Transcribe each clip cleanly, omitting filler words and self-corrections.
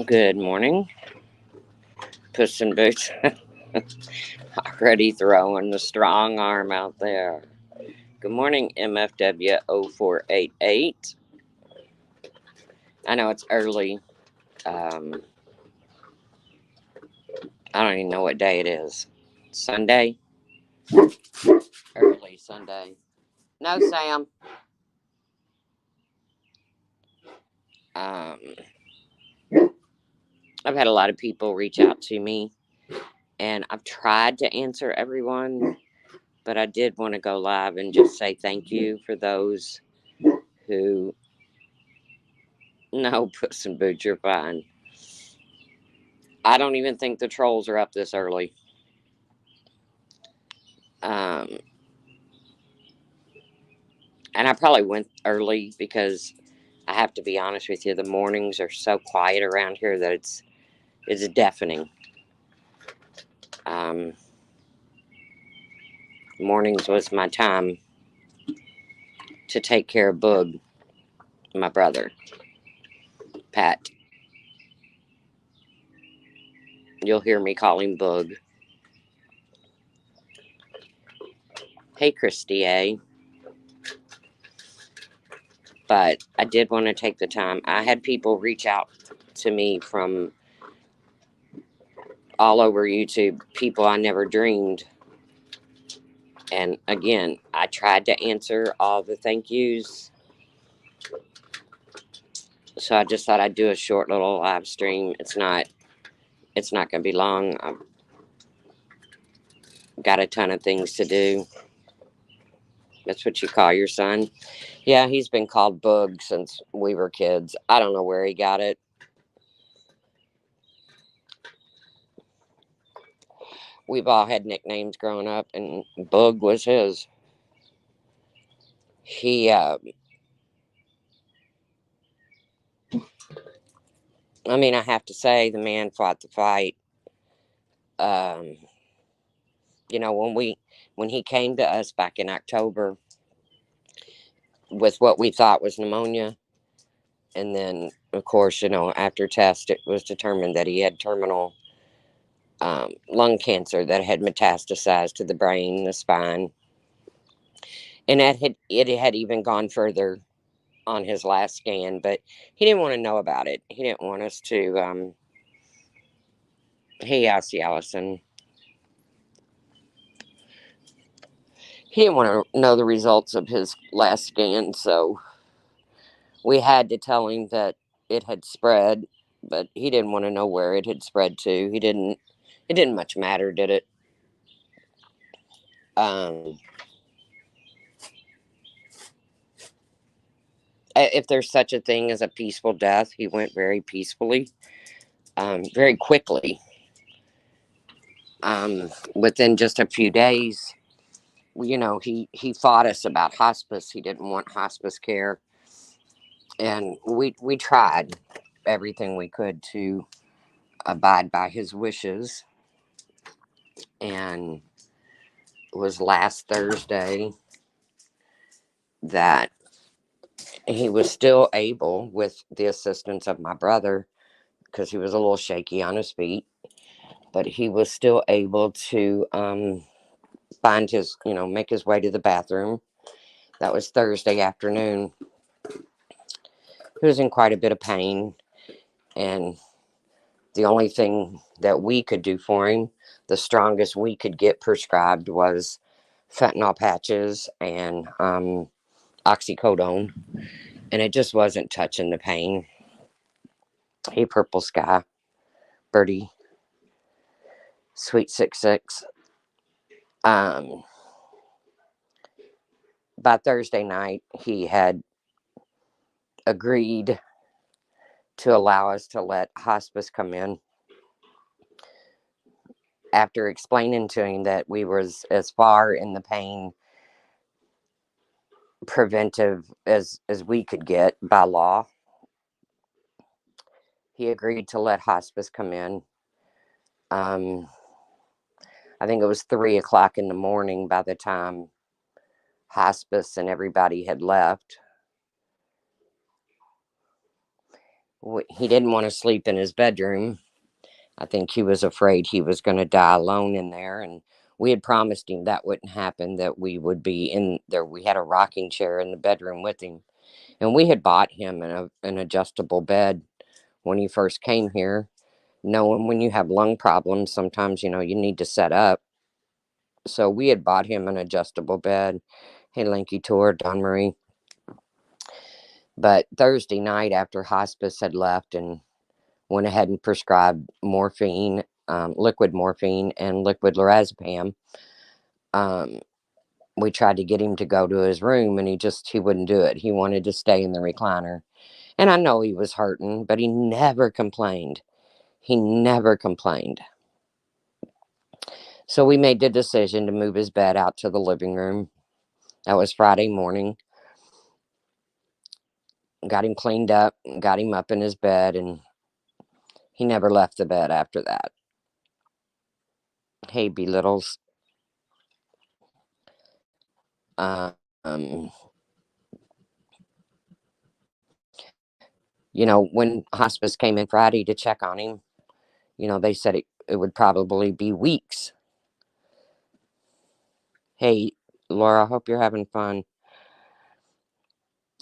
Good morning, Puss in Boots. Already throwing the strong arm out there. Good morning, MFW 0488. I know it's early. Um, I don't even know what day it is. Sunday? Early Sunday. No, Sam. Um, I've had a lot of people reach out to me, and I've tried to answer everyone, but I did want to go live and just say thank you for those who. No, Puss in Boots, you're fine. I don't even think the trolls are up this early. Um, and I probably went early because I have to be honest with you, the mornings are so quiet around here that it's deafening. Um, Mornings was my time to take care of Boog, my brother, Pat. You'll hear me call him Boog. Hey, Christy A. But I did want to take the time. I had people reach out to me from all over YouTube, people I never dreamed. And again, I tried to answer all the thank yous. So I just thought I'd do a short little live stream. It's not going to be long. I've got a ton of things to do. That's what you call your son. Yeah, he's been called Boog since we were kids. I don't know where he got it. We've all had nicknames growing up, and Boog was his. He, I mean, I have to say, the man fought the fight. Um, when he came to us back in October with what we thought was pneumonia, and then of course, after test, it was determined that he had terminal lung cancer that had metastasized to the brain, the spine, and it had even gone further on his last scan. But he didn't want to know about it. He didn't want us to. Hey, I see Allison. He didn't want to know the results of his last scan, so we had to tell him that it had spread. But he didn't want to know where it had spread to. He didn't. It didn't much matter, did it? Um, if there's such a thing as a peaceful death, he went very peacefully, very quickly. Within just a few days, he fought us about hospice. He didn't want hospice care, and we tried everything we could to abide by his wishes. And it was last Thursday that he was still able, with the assistance of my brother, because he was a little shaky on his feet, but he was still able to make his way to the bathroom. That was Thursday afternoon. He was in quite a bit of pain, and the only thing that we could do for him, the strongest we could get prescribed, was fentanyl patches and oxycodone, and it just wasn't touching the pain. Hey, Purple Sky, Birdie, Sweet 66. Um, by Thursday night, he had agreed to allow us to let hospice come in, after explaining to him that we was as far in the pain preventive as we could get by law. He agreed to let hospice come in. um, I think it was 3 o'clock in the morning by the time hospice and everybody had left. He didn't want to sleep in his bedroom. I think he was afraid he was going to die alone in there. And we had promised him that wouldn't happen, that we would be in there. We had a rocking chair in the bedroom with him. And we had bought him an adjustable bed when he first came here, knowing when you have lung problems, sometimes, you need to set up. So we had bought him an adjustable bed. Hey, Linky Tour, Don Marie. But Thursday night, after hospice had left and went ahead and prescribed morphine, liquid morphine, and liquid lorazepam, um, we tried to get him to go to his room, and he wouldn't do it. He wanted to stay in the recliner. And I know he was hurting, but he never complained. He never complained. So we made the decision to move his bed out to the living room. That was Friday morning. Got him cleaned up, got him up in his bed, and he never left the bed after that. Hey, Belittles. Um, when hospice came in Friday to check on him, they said it would probably be weeks. Hey, Laura, I hope you're having fun.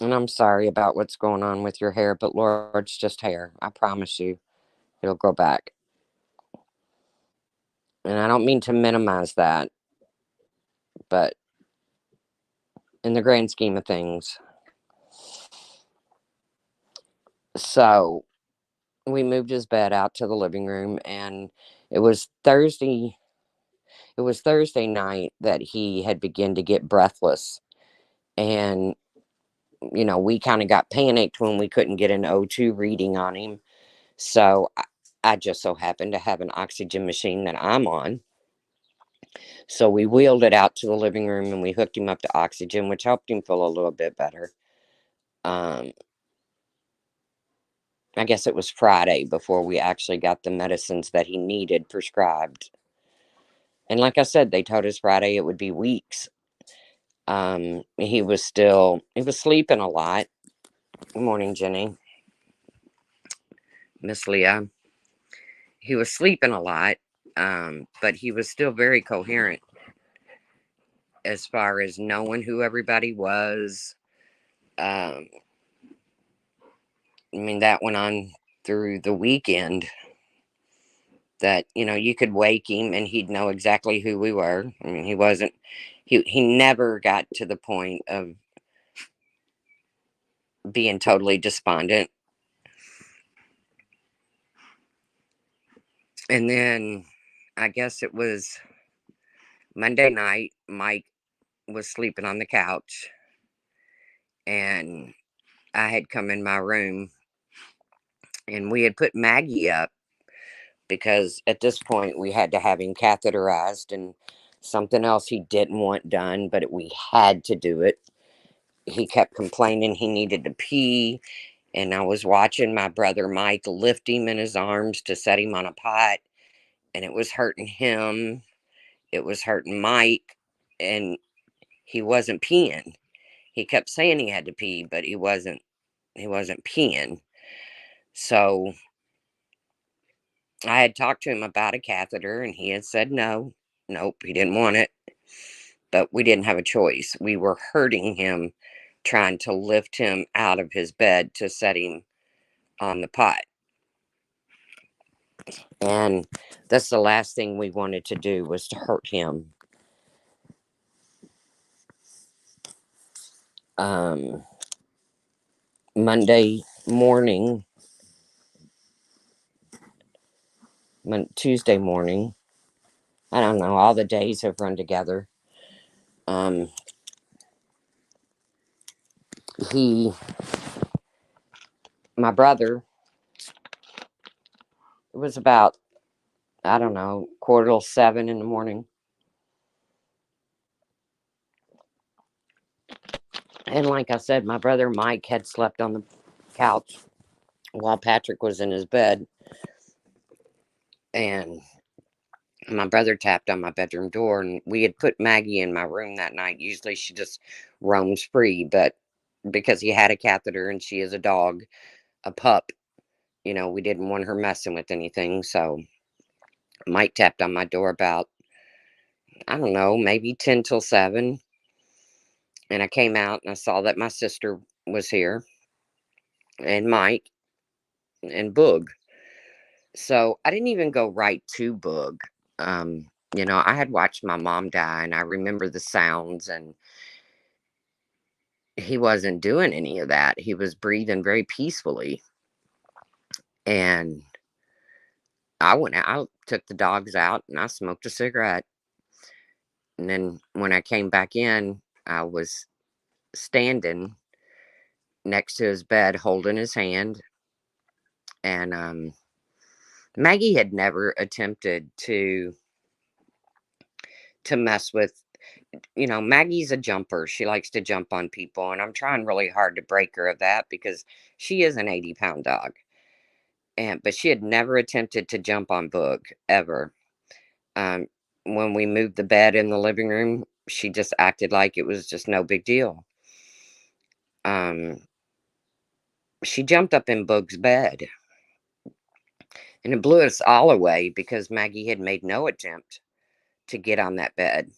And I'm sorry about what's going on with your hair, but Laura, it's just hair. I promise you, it'll grow back. And I don't mean to minimize that, but in the grand scheme of things. So we moved his bed out to the living room, and it was Thursday. It was Thursday night that he had begun to get breathless. And, we kind of got panicked when we couldn't get an O2 reading on him. So I just so happened to have an oxygen machine that I'm on. So we wheeled it out to the living room and we hooked him up to oxygen, which helped him feel a little bit better. Um, I guess it was Friday before we actually got the medicines that he needed prescribed. And like I said, they told us Friday it would be weeks. He was sleeping a lot. Good morning, Jenny. Miss Leah. He was sleeping a lot, but he was still very coherent as far as knowing who everybody was. Um, that went on through the weekend. That you could wake him and he'd know exactly who we were. He never got to the point of being totally despondent. And then I guess it was Monday night. Mike was sleeping on the couch, and I had come in my room, and we had put Maggie up because at this point we had to have him catheterized and something else he didn't want done, but we had to do it. He kept complaining he needed to pee, and I was watching my brother Mike lift him in his arms to set him on a pot, and it was hurting him. It was hurting Mike, and he wasn't peeing. He kept saying he had to pee, but he wasn't peeing. So I had talked to him about a catheter, and he had said no. Nope, he didn't want it. But we didn't have a choice. We were hurting him, trying to lift him out of his bed to set him on the pot. And that's the last thing we wanted to do, was to hurt him. Um, Monday morning, Tuesday morning, I don't know, all the days have run together. Um, my brother, it was about, I don't know, 6:45 in the morning. And like I said, my brother Mike had slept on the couch while Patrick was in his bed. And my brother tapped on my bedroom door, and we had put Maggie in my room that night. Usually she just roams free, but because he had a catheter and she is a dog, a pup, We didn't want her messing with anything. So Mike tapped on my door about, I don't know, maybe 10 till 7. And I came out and I saw that my sister was here, and Mike and Boog. So I didn't even go right to Boog. I had watched my mom die and I remember the sounds, and he wasn't doing any of that. He was breathing very peacefully. And I went out, took the dogs out, and I smoked a cigarette. And then when I came back in, I was standing next to his bed holding his hand. And Maggie had never attempted to mess with, Maggie's a jumper. She likes to jump on people, and I'm trying really hard to break her of that because she is an 80-pound dog. But she had never attempted to jump on Boog ever. Um, when we moved the bed in the living room, she just acted like it was just no big deal. Um, she jumped up in Boog's bed, and it blew us all away because Maggie had made no attempt to get on that bed.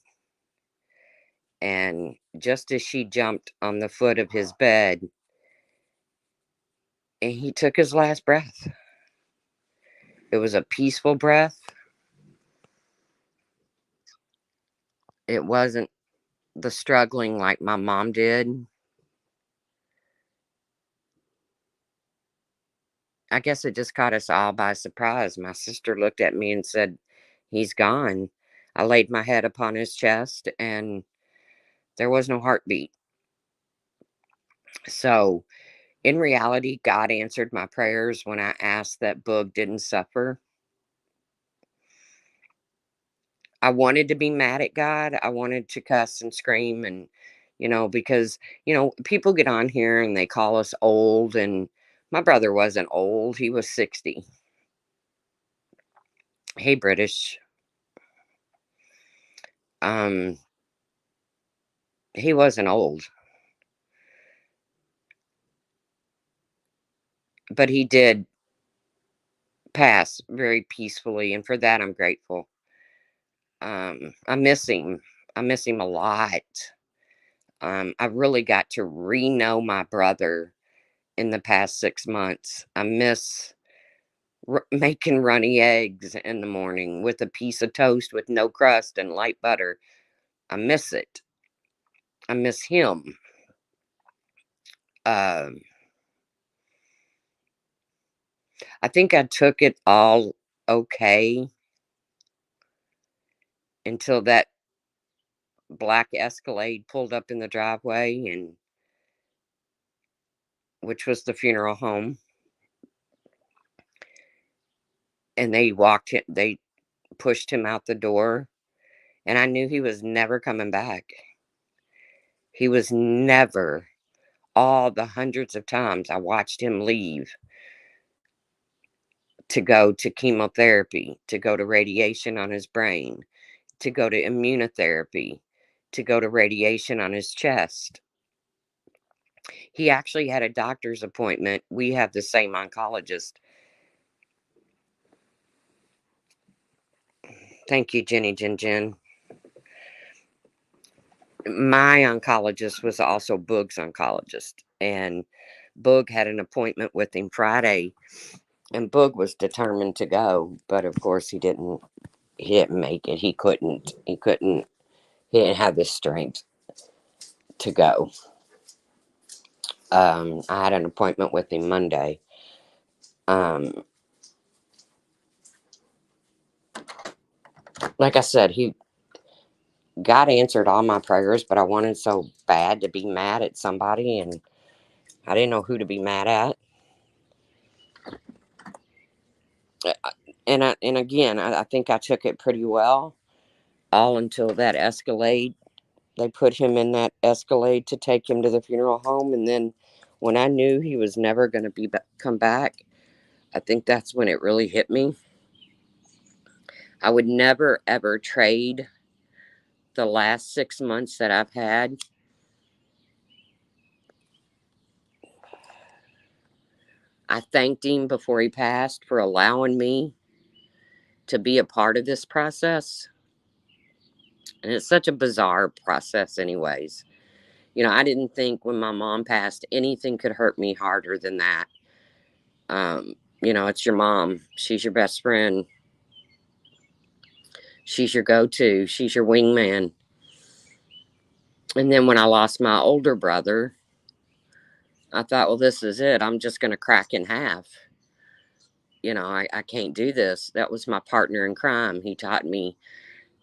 And just as she jumped on the foot of his bed, and he took his last breath. It was a peaceful breath. It wasn't the struggling like my mom did. I guess it just caught us all by surprise. My sister looked at me and said, "He's gone." I laid my head upon his chest and there was no heartbeat. So, in reality, God answered my prayers when I asked that Boog didn't suffer. I wanted to be mad at God. I wanted to cuss and scream, and because people get on here and they call us old, and my brother wasn't old. He was 60. Hey, British. Um he wasn't old, but he did pass very peacefully, and for that I'm grateful. I miss him. I miss him a lot. I really got to re-know my brother in the past 6 months. I miss making runny eggs in the morning with a piece of toast with no crust and light butter. I miss it. I miss him. Um, I think I took it all okay until that black Escalade pulled up in the driveway, and which was the funeral home, and they pushed him out the door, and I knew he was never coming back. He was never, all the hundreds of times I watched him leave to go to chemotherapy, to go to radiation on his brain, to go to immunotherapy, to go to radiation on his chest. He actually had a doctor's appointment. We have the same oncologist. Thank you, Jenny Jen Jen. My oncologist was also Boog's oncologist, and Boog had an appointment with him Friday, and Boog was determined to go, but of course he didn't. He didn't make it. He couldn't. He couldn't. He didn't have the strength to go. I had an appointment with him Monday. Um, like I said, he God answered all my prayers, but I wanted so bad to be mad at somebody, and I didn't know who to be mad at. And again, I think I took it pretty well, all until that Escalade. They put him in that Escalade to take him to the funeral home, and then when I knew he was never going to come back, I think that's when it really hit me. I would never ever trade the last 6 months that I've had I thanked him before he passed for allowing me to be a part of this process. And it's such a bizarre process, anyways. I didn't think when my mom passed anything could hurt me harder than that. It's your mom. She's your best friend. She's your go to. She's your wingman. And then when I lost my older brother, I thought, well, this is it. I'm just going to crack in half. I can't do this. That was my partner in crime. He taught me,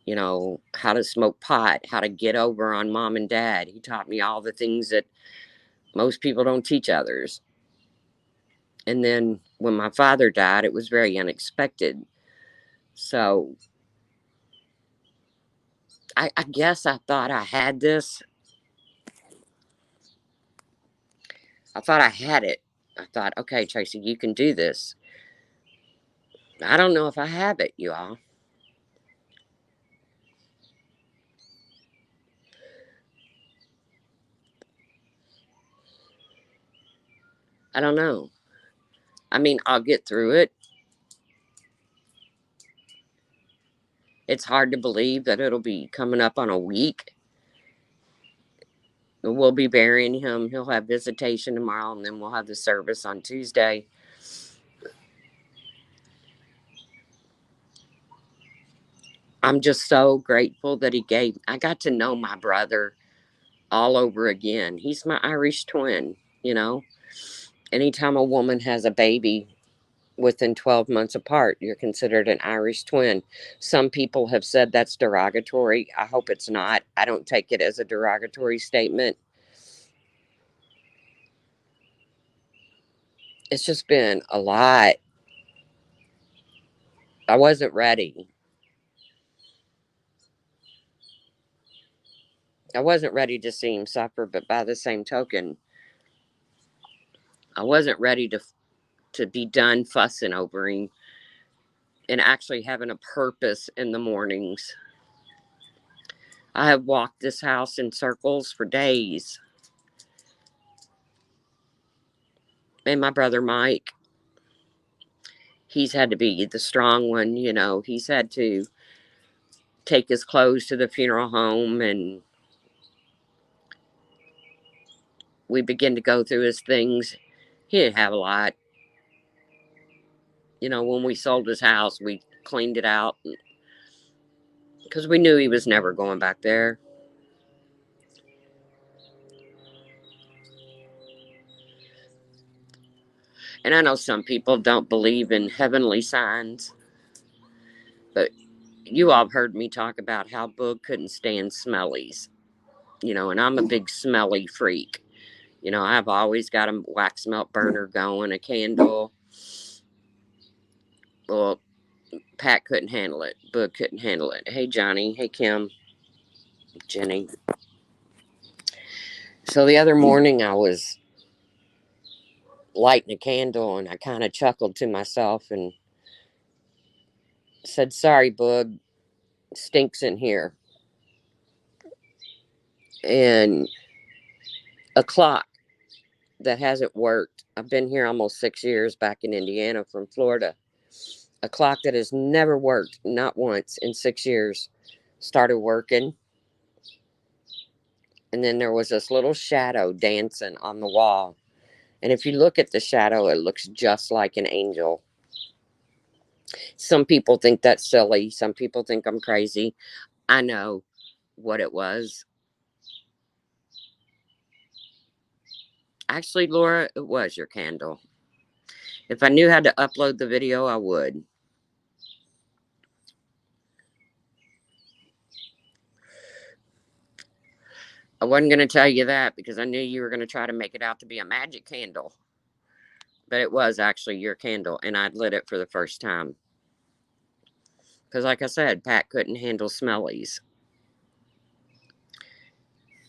how to smoke pot, how to get over on mom and dad. He taught me all the things that most people don't teach others. And then when my father died, it was very unexpected. So I guess I thought I had this. I thought I had it. I thought, okay, Tracy, you can do this. I don't know if I have it, you all. I don't know. I mean, I'll get through it. It's hard to believe that it'll be coming up on a week. We'll be burying him. He'll have visitation tomorrow, and then we'll have the service on Tuesday. I'm just so grateful that I got to know my brother all over again. He's my Irish twin, you know. Anytime a woman has a baby within 12 months apart, you're considered an Irish twin. Some people have said that's derogatory. I hope it's not. I don't take it as a derogatory statement. It's just been a lot. I wasn't ready. I wasn't ready to see him suffer, but by the same token, I wasn't ready to be done fussing over him and actually having a purpose in the mornings. I have walked this house in circles for days. And my brother Mike, he's had to be the strong one, He's had to take his clothes to the funeral home, and we begin to go through his things. He didn't have a lot. When we sold his house, we cleaned it out because we knew he was never going back there. And I know some people don't believe in heavenly signs, but you all have heard me talk about how Boog couldn't stand smellies, and I'm a big smelly freak. I've always got a wax melt burner going, a candle. Well, Pat couldn't handle it. Boog couldn't handle it. Hey, Johnny. Hey, Kim. Jenny. So the other morning I was lighting a candle and I kind of chuckled to myself and said, sorry, Boog, stinks in here. And a clock that hasn't worked. I've been here almost 6 years back in Indiana from Florida. A clock that has never worked, not once in 6 years, started working. And then there was this little shadow dancing on the wall. And if you look at the shadow, it looks just like an angel. Some people think that's silly. Some people think I'm crazy. I know what it was. Actually, Laura, it was your candle. If I knew how to upload the video, I would. I wasn't going to tell you that because I knew you were going to try to make it out to be a magic candle. But it was actually your candle, and I lit it for the first time. Because, like I said, Pat couldn't handle smellies.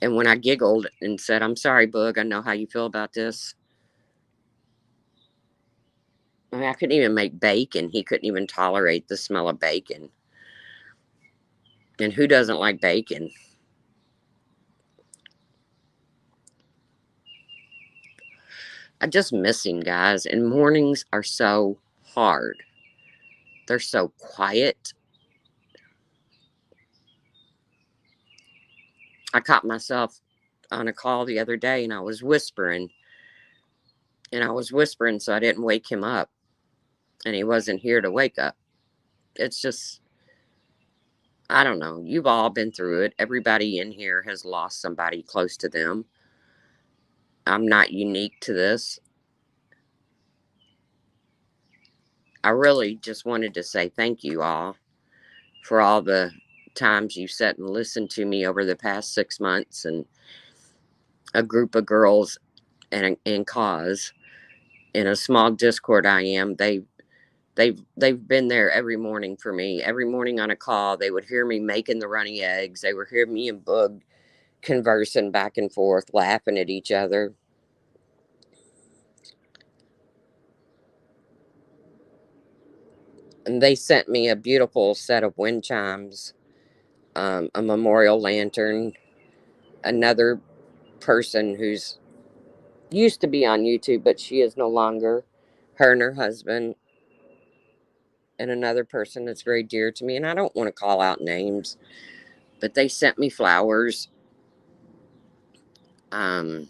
And when I giggled and said, I'm sorry, Boog, I know how you feel about this. I couldn't even make bacon. He couldn't even tolerate the smell of bacon. And who doesn't like bacon? I just miss him, guys. And mornings are so hard. They're so quiet. I caught myself on a call the other day and I was whispering. And I was whispering so I didn't wake him up. And he wasn't here to wake up. It's just, I don't know. You've all been through it. Everybody in here has lost somebody close to them. I'm not unique to this. I really just wanted to say thank you all for all the times you sat and listened to me over the past 6 months, and a group of girls and cause in a small Discord I am. They've been there every morning for me. Every morning on a call, they would hear me making the runny eggs. They would hear me and Boog conversing back and forth, laughing at each other. And they sent me a beautiful set of wind chimes, a memorial lantern, another person who's used to be on YouTube, but she is no longer, her and her husband, and another person that's very dear to me. And I don't want to call out names, but they sent me flowers. Um,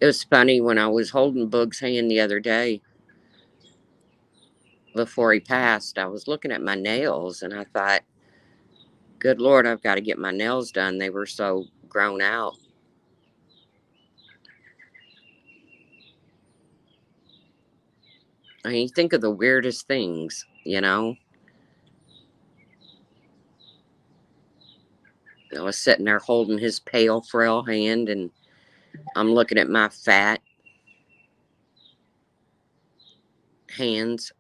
it was funny when I was holding Boog's hand the other day before he passed. I was looking at my nails and I thought, good Lord, I've got to get my nails done. They were so grown out. I mean, you think of the weirdest things, you know? I was sitting there holding his pale, frail hand, and I'm looking at my fat hands.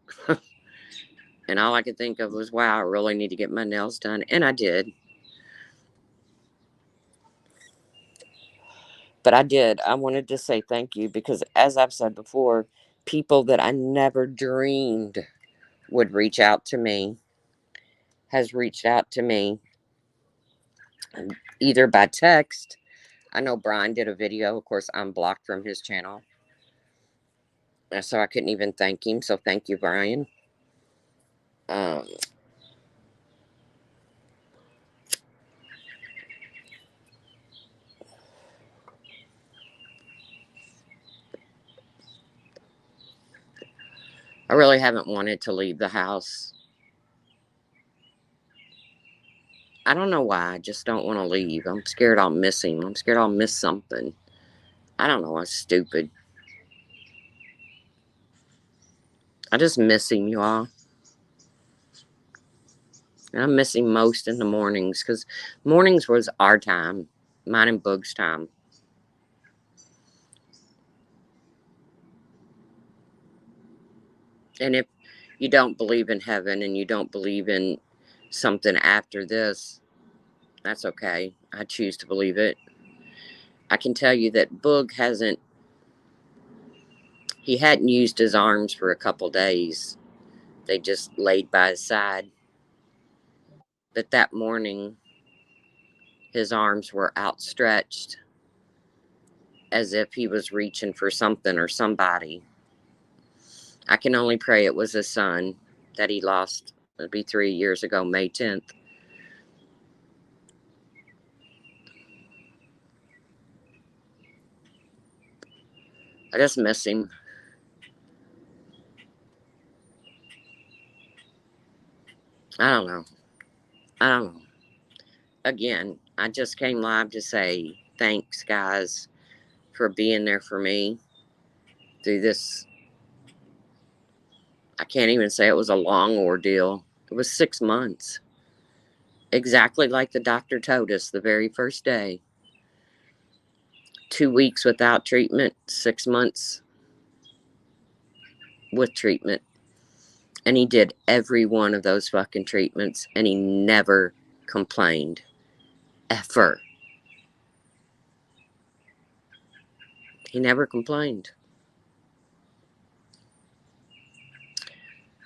And all I could think of was, wow, I really need to get my nails done. And I did. But I did. I wanted to say thank you because, as I've said before, people that I never dreamed would reach out to me has reached out to me either by text. I know Brian did a video. Of course, I'm blocked from his channel. So I couldn't even thank him. So thank you, Brian. Um, I really haven't wanted to leave the house. I don't know why. I just don't want to leave. I'm scared I'll miss him. I'm scared I'll miss something. I don't know. I'm stupid. I just miss him, you all. And I'm missing most in the mornings because mornings was our time, mine and Boog's time. And if you don't believe in heaven and you don't believe in something after this, that's okay. I choose to believe it. I can tell you that Boog he hadn't used his arms for a couple days. They just laid by his side. But that morning, his arms were outstretched as if he was reaching for something or somebody. I can only pray it was his son that he lost. It'd be 3 years ago, May 10th. I just miss him. I don't know. I don't know. Again, I just came live to say thanks, guys, for being there for me through this. I can't even say it was a long ordeal. It was 6 months. Exactly like the doctor told us the very first day. 2 weeks without treatment, 6 months with treatment. And he did every one of those fucking treatments and he never complained. Ever. He never complained.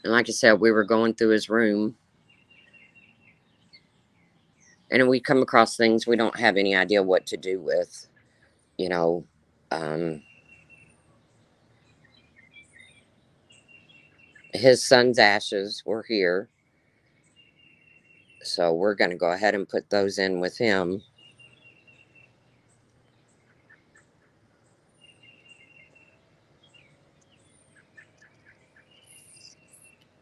And like I said, we were going through his room And we come across things we don't have any idea what to do with. You know, um, his son's ashes were here, so we're going to go ahead and put those in with him.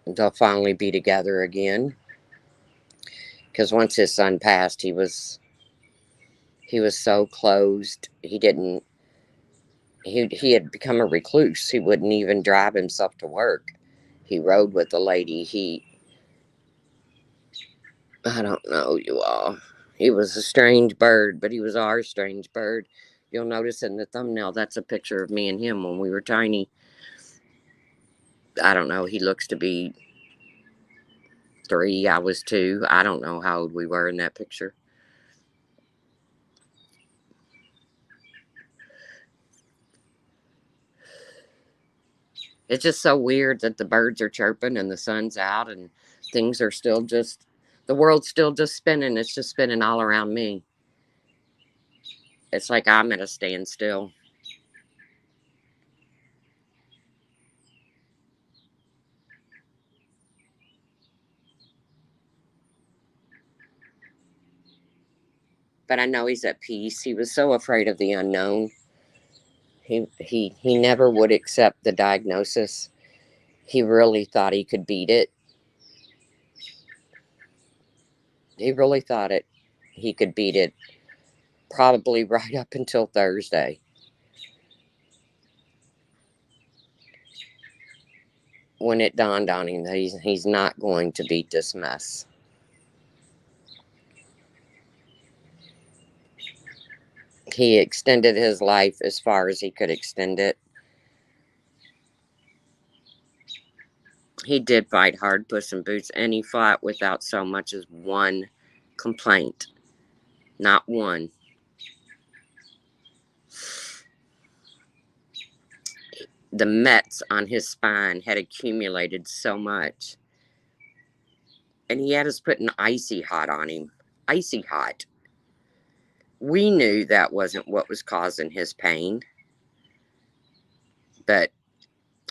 They'll finally be together again. Because once his son passed, he was so closed. He had become a recluse. He wouldn't even drive himself to work. He rode with the lady. I don't know, you all. He was a strange bird, but he was our strange bird. You'll notice in the thumbnail that's a picture of me and him when we were tiny. I don't know. He looks to be 3. I was 2. I don't know how old we were in that picture. It's just so weird that the birds are chirping and the sun's out and things are still just, the world's still just spinning. It's just spinning all around me. It's like I'm at a standstill. But I know he's at peace. He was so afraid of the unknown. He never would accept the diagnosis. He really thought he could beat it. He really thought he could beat it probably right up until Thursday when it dawned on him that he's not going to beat this mess. He extended his life as far as he could extend it. He did fight hard, Puss in Boots, and he fought without so much as one complaint. Not one. The Mets on his spine had accumulated so much. And he had us putting icy hot on him. Icy hot. We knew that wasn't what was causing his pain, but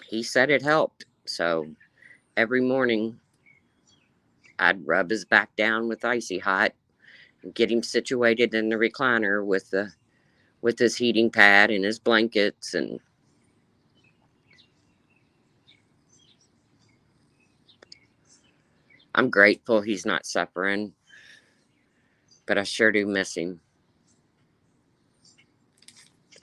he said it helped. So every morning I'd rub his back down with icy hot and get him situated in the recliner with his heating pad and his blankets. And I'm grateful he's not suffering, but I sure do miss him.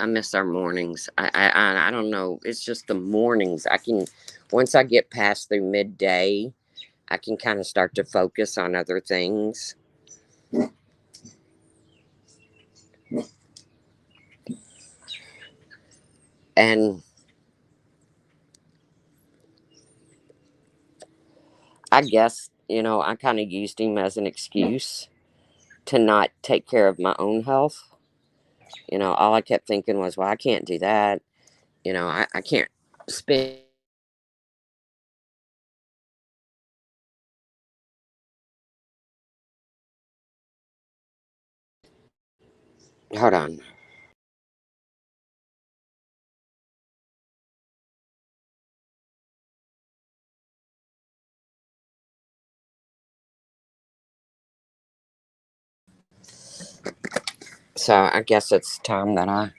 I miss our mornings. I don't know. It's just the mornings. I can, once I get past through midday, I can kind of start to focus on other things. And I guess, I kind of used him as an excuse to not take care of my own health. All I kept thinking was, well, I can't do that. I can't spend. Hold on. So I guess it's time that I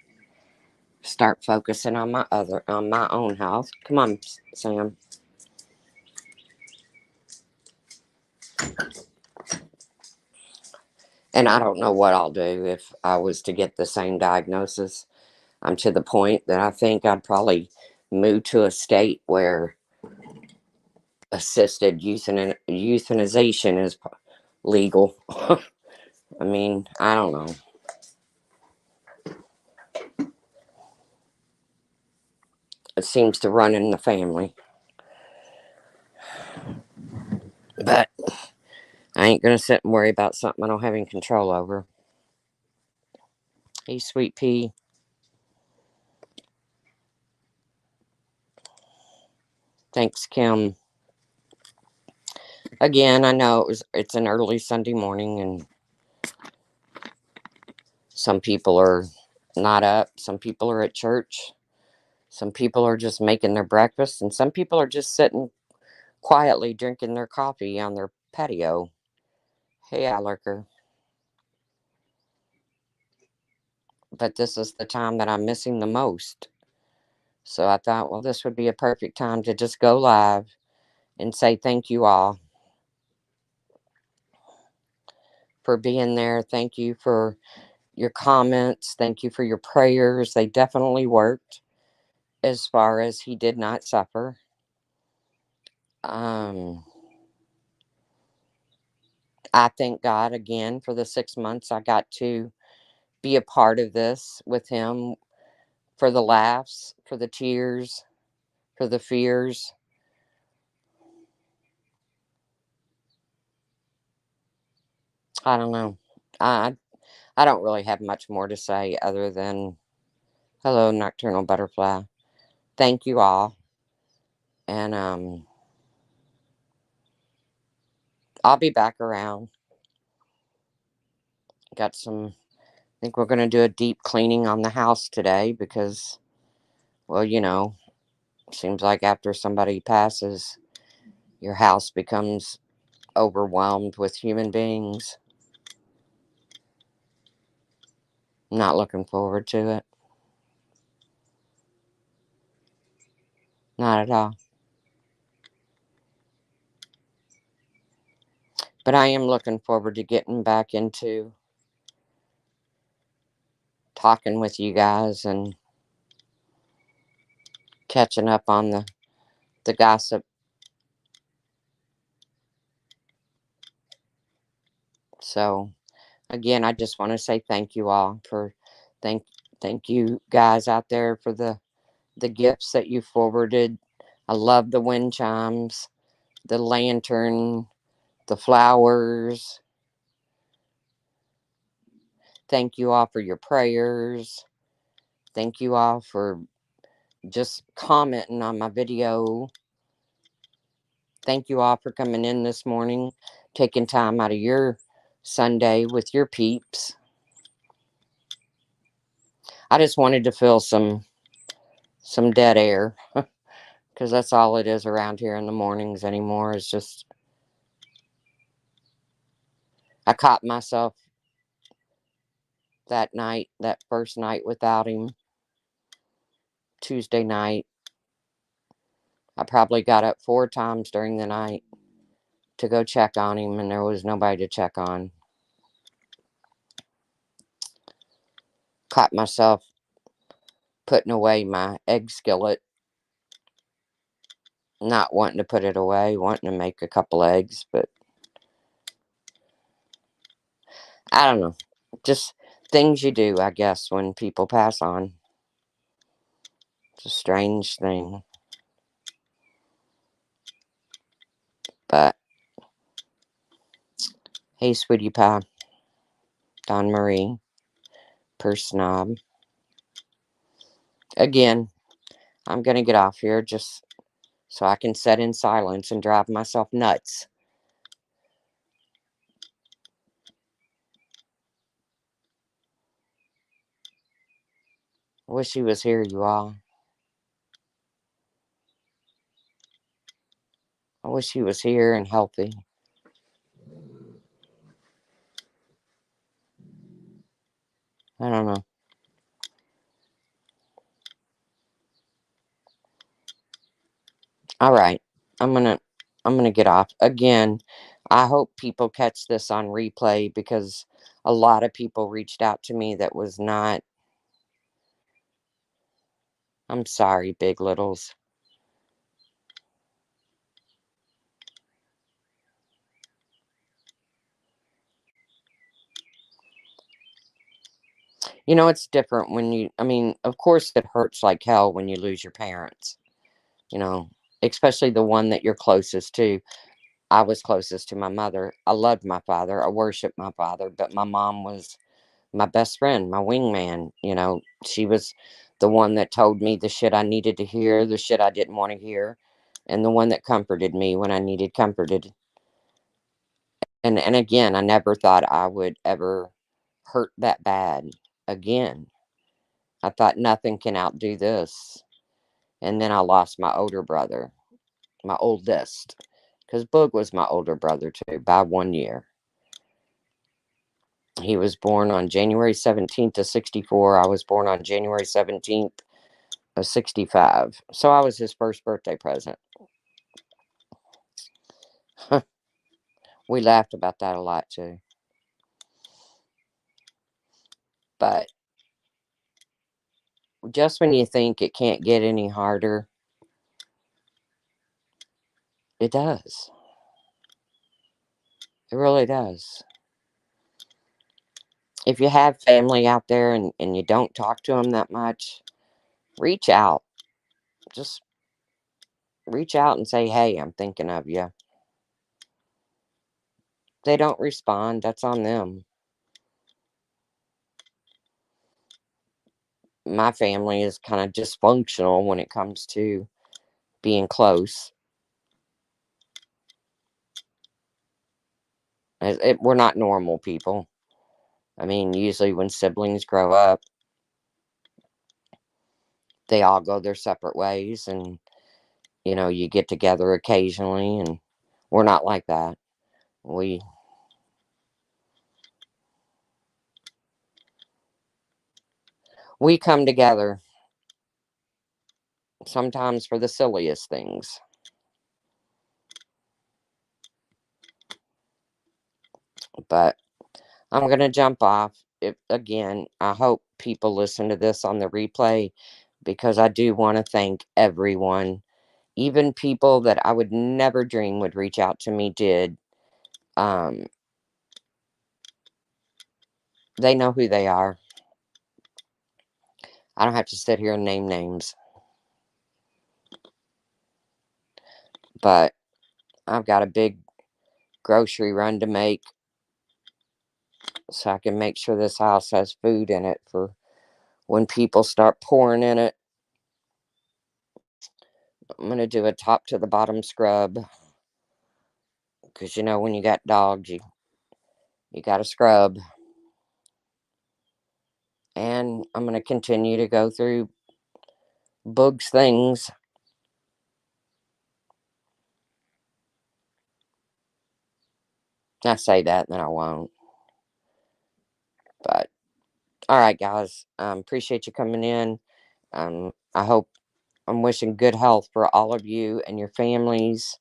start focusing on my own health. Come on, Sam. And I don't know what I'll do if I was to get the same diagnosis. I'm to the point that I think I'd probably move to a state where assisted euthanization is legal. I mean, I don't know. It seems to run in the family. But I ain't going to sit and worry about something I don't have any control over. Hey, sweet pea. Thanks, Kim. Again, I know it's an early Sunday morning and Some people are not up. Some people are at church. Some people are just making their breakfast. And some people are just sitting quietly drinking their coffee on their patio. Hey, Allerker. But this is the time that I'm missing the most. So I thought, well, this would be a perfect time to just go live and say thank you all for being there. Thank you for your comments. Thank you for your prayers. They definitely worked as far as he did not suffer. Um, I thank God again for the 6 months I got to be a part of this with him, for the laughs, for the tears, for the fears. I don't know. I I don't really have much more to say other than hello, nocturnal butterfly. Thank you all, and I'll be back around. Got some. I think we're gonna do a deep cleaning on the house today because, well, seems like after somebody passes, your house becomes overwhelmed with human beings. Not looking forward to it. Not at all. But I am looking forward to getting back into talking with you guys and catching up on the gossip. So again, I just want to say thank you all for thank thank you guys out there for the gifts that you forwarded. I love the wind chimes, the lantern, the flowers. Thank you all for your prayers. Thank you all for just commenting on my video. Thank you all for coming in this morning, taking time out of your Sunday with your peeps. I just wanted to fill some dead air because that's all it is around here in the mornings anymore. Is just I caught myself that night, that first night without him, Tuesday night. I probably got up 4 times during the night to go check on him, and there was nobody to check on. Caught myself putting away my egg skillet, not wanting to put it away, wanting to make a couple eggs, but I don't know. Just things you do, I guess, when people pass on. It's a strange thing. But hey, sweetie pie, Don Marie, purse snob. Again, I'm going to get off here just so I can sit in silence and drive myself nuts. I wish he was here, you all. I wish he was here and healthy. I don't know. All right. I'm going to get off. Again, I hope people catch this on replay because a lot of people reached out to me that was not. I'm sorry, Big Littles. It's different when I mean, of course, it hurts like hell when you lose your parents, you know, especially the one that you're closest to. I was closest to my mother. I loved my father. I worshiped my father, but my mom was my best friend, my wingman. She was the one that told me the shit I needed to hear, the shit I didn't want to hear, and the one that comforted me when I needed comforted. And again, I never thought I would ever hurt that bad. again. I thought nothing can outdo this. And then I lost my older brother, my oldest, because Boog was my older brother too, by 1 year. He was born on January 17th of 64. I was born on January 17th of 65. So I was his first birthday present. We laughed about that a lot too. But just when you think it can't get any harder, it does. It really does. If you have family out there and you don't talk to them that much, reach out. Just reach out and say, hey, I'm thinking of you. They don't respond, that's on them. My family is kind of dysfunctional when it comes to being close. We're not normal people. I mean, usually when siblings grow up, they all go their separate ways, and you get together occasionally, and we're not like that. We come together sometimes for the silliest things. But I'm going to jump off. Again, I hope people listen to this on the replay, because I do want to thank everyone. Even people that I would never dream would reach out to me did. Um, they know who they are. I don't have to sit here and name names. But I've got a big grocery run to make, so I can make sure this house has food in it for when people start pouring in it. I'm going to do a top to the bottom scrub, because when you got dogs, you got to scrub. And I'm going to continue to go through Boog's things. I say that, and then I won't. But all right, guys. Appreciate you coming in. I hope I'm wishing good health for all of you and your families.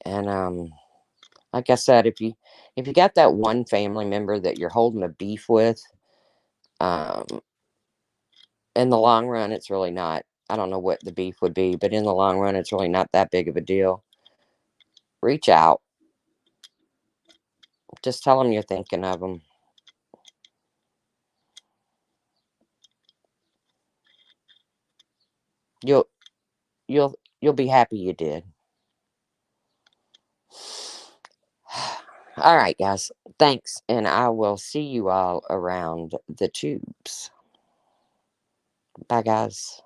And like I said, if you got that one family member that you're holding a beef with, um, in the long run, it's really not. I don't know what the beef would be, but in the long run, it's really not that big of a deal. Reach out. Just tell them you're thinking of them. You'll you'll be happy you did. All right, guys. Thanks, and I will see you all around the tubes. Bye, guys.